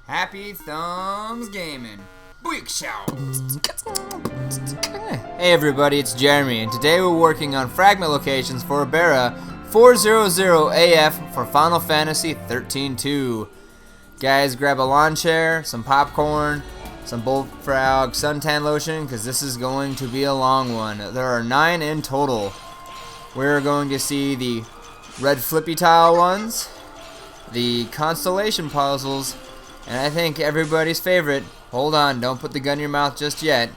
HappyThumbsGaming. Big shout. Hey everybody, it's Jeremy, and today we're working on fragment locations for Oebra 400AF for Final Fantasy XIII-2. Guys, grab a lawn chair, some popcorn, some bullfrog suntan lotion, because this is going to be a long one. There are 9 in total. We're going to see the red flippy tile ones, the constellation puzzles, and I think everybody's favorite, hold on, don't put the gun in your mouth just yet,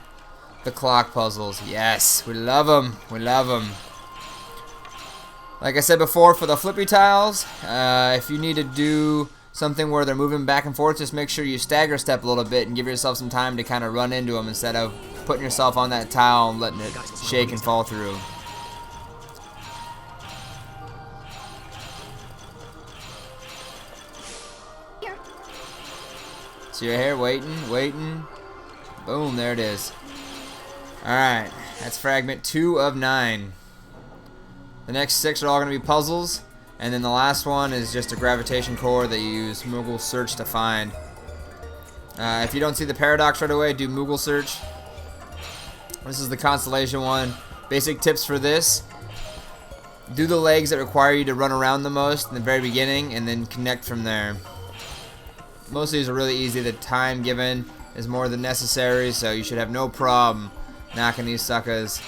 the clock puzzles. Yes, we love them. We love them. Like I said before, for the flippy tiles, if you need to do something where they're moving back and forth, just make sure you stagger step a little bit and give yourself some time to kind of run into them instead of putting yourself on that tile and letting it shake and fall through. So you're here waiting. Boom, there it is. Alright, that's fragment 2 of 9. The next 6 are all going to be puzzles, and then the last one is just a gravitation core that you use Moogle search to find. If you don't see the paradox right away, do Moogle search. This is the constellation one. Basic tips for this: do the legs that require you to run around the most in the very beginning, and then connect from there. Most of these are really easy. The time given is more than necessary, so you should have no problem knocking these suckers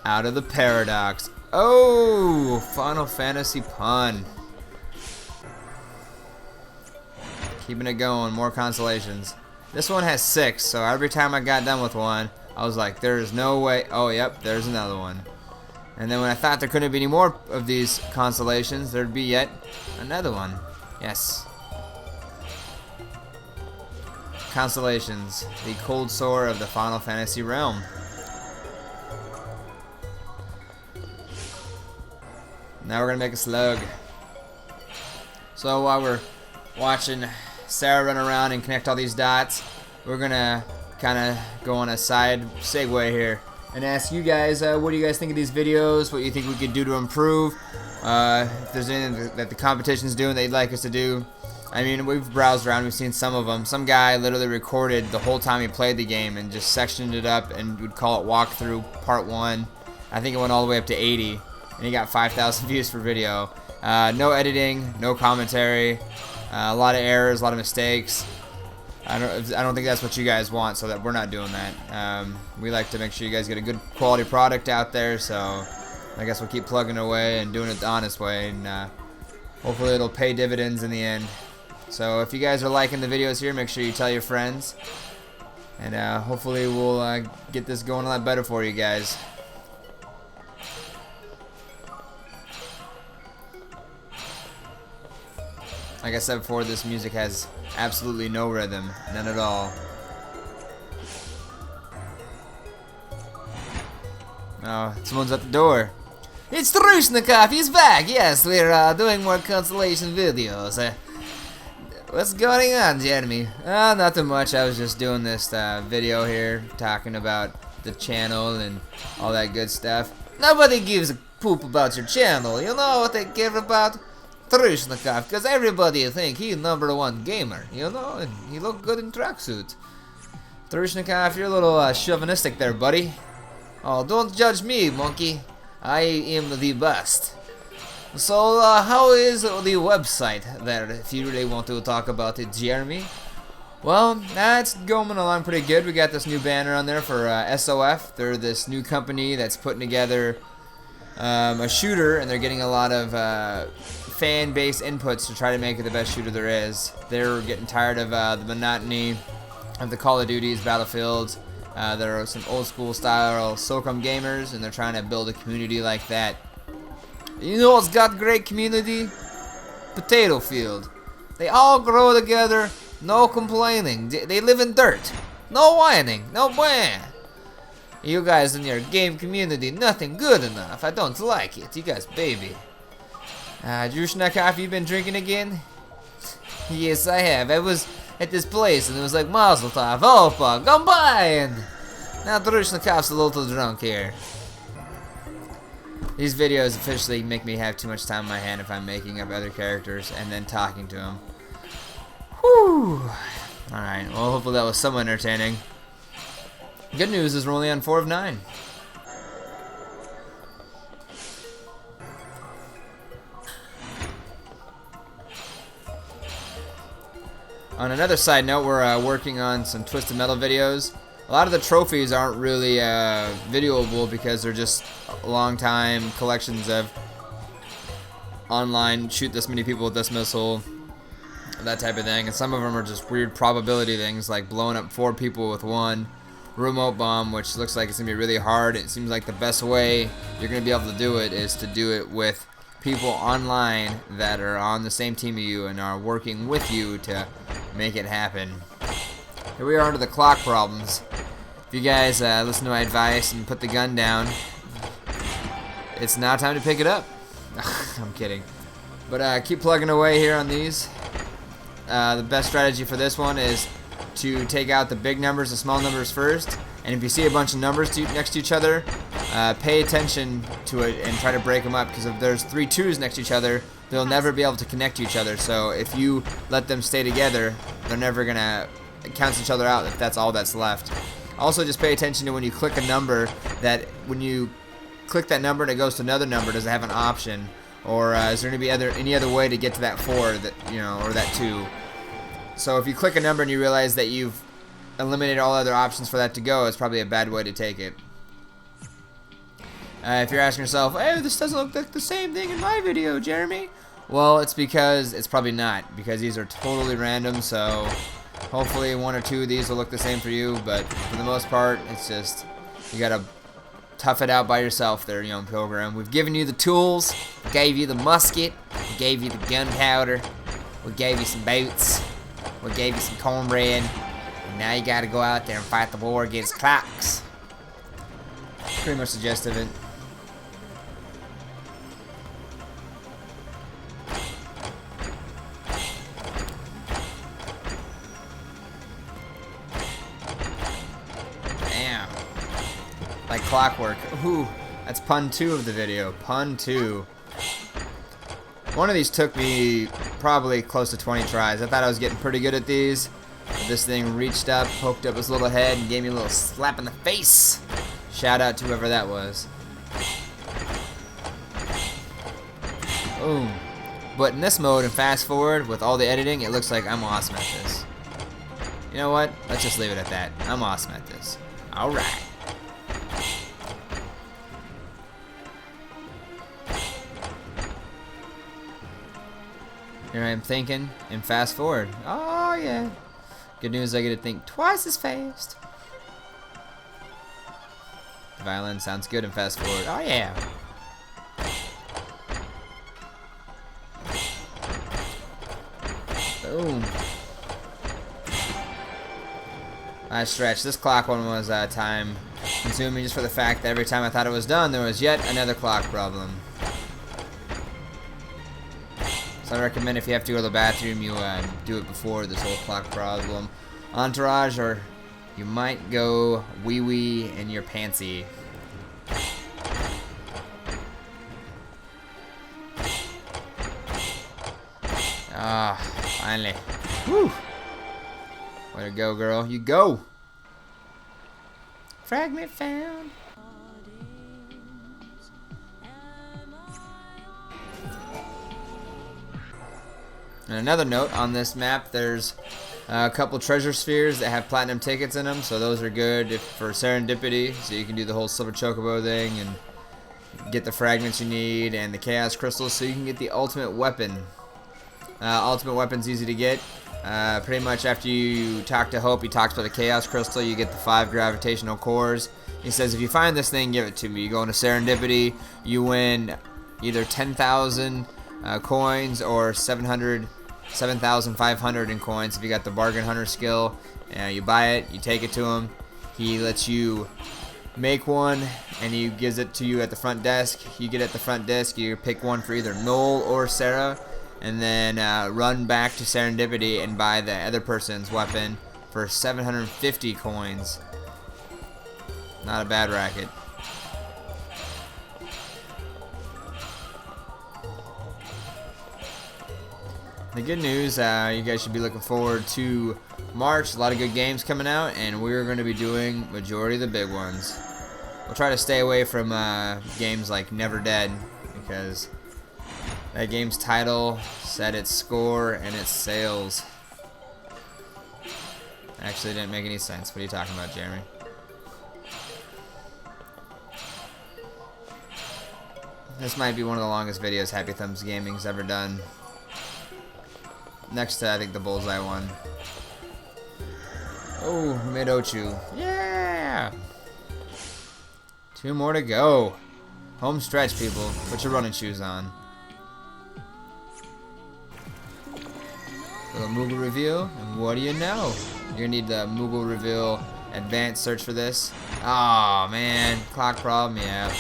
out of the paradox. Oh, Final Fantasy pun. Keeping it going, more constellations. This one has 6, so every time I got done with one, I was like, there's no way. Oh, yep, there's another one. And then when I thought there couldn't be any more of these constellations, there'd be yet another one. Yes. Constellations, the cold sore of the Final Fantasy realm. Now we're gonna make a slug. So while we're watching Sarah run around and connect all these dots, we're gonna kind of go on a side segue here and ask you guys, what do you guys think of these videos? What you think we could do to improve? If there's anything that the competition's doing that you'd like us to do. I mean, we've browsed around, we've seen some of them. Some guy literally recorded the whole time he played the game and just sectioned it up and would call it walkthrough part 1. I think it went all the way up to 80, and he got 5,000 views for video. No editing, no commentary, a lot of errors, a lot of mistakes. I don't think that's what you guys want, so that we're not doing that. We like to make sure you guys get a good quality product out there, so I guess we'll keep plugging away and doing it the honest way, and hopefully it'll pay dividends in the end. So if you guys are liking the videos here, make sure you tell your friends, and hopefully we'll get this going a lot better for you guys. Like I said before, this music has absolutely no rhythm, none at all. Oh, someone's at the door. It's Trushnikov, he's back. Yes, we're doing more constellation videos. What's going on, Jeremy? Not too much. I was just doing this video here, talking about the channel and all that good stuff. Nobody gives a poop about your channel. You know what they care about? Trushnikov, because everybody think he's #1 gamer, you know, and he look good in tracksuit. Trushnikov, you're a little chauvinistic there, buddy. Oh, don't judge me, monkey. I am the best. So, how is the website there, if you really want to talk about it, Jeremy? Well, it's going along pretty good. We got this new banner on there for SOF. They're this new company that's putting together a shooter, and they're getting a lot of fan-based inputs to try to make it the best shooter there is. They're getting tired of the monotony of the Call of Duties, Battlefields. There are some old-school style SOCOM gamers, and they're trying to build a community like that. You know what's got great community? Potato field. They all grow together, no complaining. They live in dirt. No whining, no blah. You guys in your game community, nothing good enough. I don't like it. You guys baby. Trushnikov, you been drinking again? Yes, I have. I was at this place and it was like Mazel Tov, Opa, come by, and now Trushnikov's a little drunk here. These videos officially make me have too much time in my hand if I'm making up other characters and then talking to them. Whew. Alright, well, hopefully that was somewhat entertaining. Good news is we're only on 4 of 9. On another side note, we're working on some Twisted Metal videos. A lot of the trophies aren't really videoable because they're just long time collections of online shoot this many people with this missile, that type of thing. And some of them are just weird probability things like blowing up 4 people with one remote bomb, which looks like it's gonna be really hard. It seems like the best way you're gonna be able to do it is to do it with people online that are on the same team as you and are working with you to make it happen. Here we are under the clock problems. If you guys listen to my advice and put the gun down, it's now time to pick it up. I'm kidding. But keep plugging away here on these. The best strategy for this one is to take out the big numbers, the small numbers first. And if you see a bunch of numbers next to each other, pay attention to it and try to break them up, because if there's 3 2s next to each other, they'll never be able to connect to each other. So if you let them stay together, they're never gonna cancel each other out if that's all that's left. Also, just pay attention to when you click a number, that when you click that number and it goes to another number, does it have an option, or is there gonna be any other way to get to that 4 that or that 2? So if you click a number and you realize that you've eliminated all other options for that to go, it's probably a bad way to take it. If you're asking yourself, hey, this doesn't look like the same thing in my video, Jeremy. Well, it's because it's probably not, because these are totally random, so hopefully 1 or 2 of these will look the same for you, but for the most part, it's just, you gotta tough it out by yourself there, young pilgrim. We've given you the tools, we gave you the musket, we gave you the gunpowder, we gave you some boots, we gave you some cornbread, and now you gotta go out there and fight the war against clocks. Pretty much the gist of it. Damn. Like clockwork. Ooh, that's pun 2 of the video. Pun 2. One of these took me probably close to 20 tries. I thought I was getting pretty good at these. But this thing reached up, poked up its little head, and gave me a little slap in the face. Shout out to whoever that was. Boom. But in this mode and fast forward with all the editing, it looks like I'm awesome at this. You know what? Let's just leave it at that. I'm awesome at this. Alright. Here I am thinking and fast forward. Oh yeah. Good news, I get to think twice as fast. The violin sounds good and fast forward. Oh yeah. Boom. Nice stretch. This clock one was time consuming just for the fact that every time I thought it was done, there was yet another clock problem. So I recommend if you have to go to the bathroom, you do it before this whole clock problem. Entourage, or you might go wee-wee in your pantsy. Ah, finally. Woo! Way to go, girl. You go! Fragment found. And another note on this map, there's a couple treasure spheres that have platinum tickets in them, so those are good for serendipity, so you can do the whole silver chocobo thing and get the fragments you need and the chaos crystals, so you can get the ultimate weapon. Ultimate weapon's easy to get. Pretty much after you talk to Hope, he talks about the chaos crystal, you get the 5 gravitational cores. He says, if you find this thing, give it to me. You go into serendipity, you win either 10,000 coins or 7,500 in coins if you got the bargain hunter skill. You buy it, you take it to him, he lets you make one and he gives it to you at the front desk. You get at the front desk, you pick one for either Noel or Sarah, and then run back to serendipity and buy the other person's weapon for 750 coins. Not a bad racket. the good news, you guys should be looking forward to March. A lot of good games coming out, and we're going to be doing majority of the big ones. We'll try to stay away from games like Never Dead, because that game's title set its score and its sales. Actually, it didn't make any sense. What are you talking about, Jeremy? This might be one of the longest videos HappyThumbsGaming's ever done. Next to, I think, the Bullseye one. Oh, we made Ochu. Yeah! 2 more to go. Home stretch, people. Put your running shoes on. Little Moogle reveal, and what do you know? You're gonna need the Moogle reveal advanced search for this. Oh man, clock problem, yeah.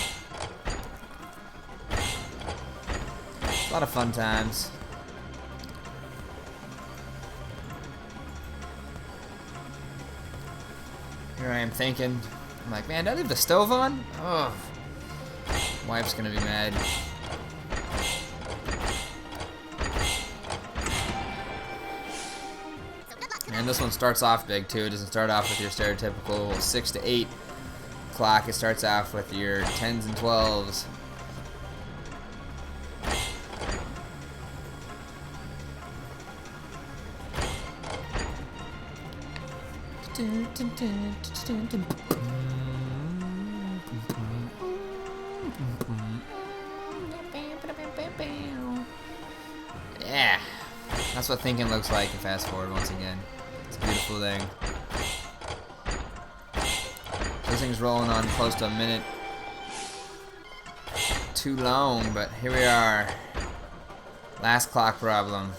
A lot of fun times. Here I am thinking, I'm like, man, did I leave the stove on? Oh, wife's gonna be mad. And this one starts off big too. It doesn't start off with your stereotypical 6 to 8 clock. It starts off with your 10s and 12s. Yeah, that's what thinking looks like in fast forward once again. It's a beautiful thing. This thing's rolling on close to a minute. Too long, but here we are. Last clock problem.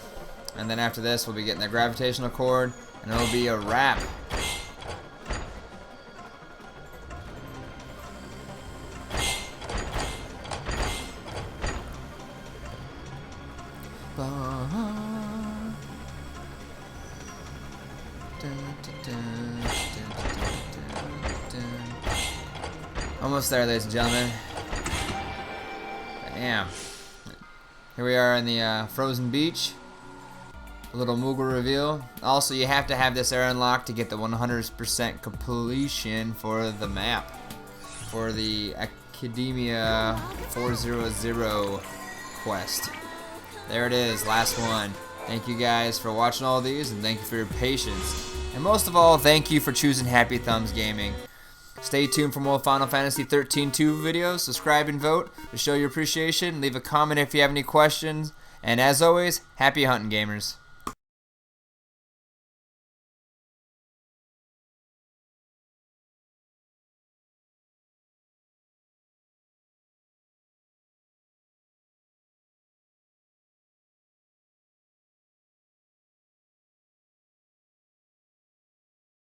And then after this, we'll be getting the gravitational cord, and it'll be a wrap. Almost there, ladies and gentlemen. Damn. Here we are in the frozen beach. A little Moogle reveal. Also, you have to have this area unlocked to get the 100% completion for the map. For the Academia 400 quest. There it is, last one. Thank you guys for watching all these, and thank you for your patience. And most of all, thank you for choosing HappyThumbsGaming. Stay tuned for more Final Fantasy XIII-2 videos. Subscribe and vote to show your appreciation. Leave a comment if you have any questions. And as always, happy hunting, gamers.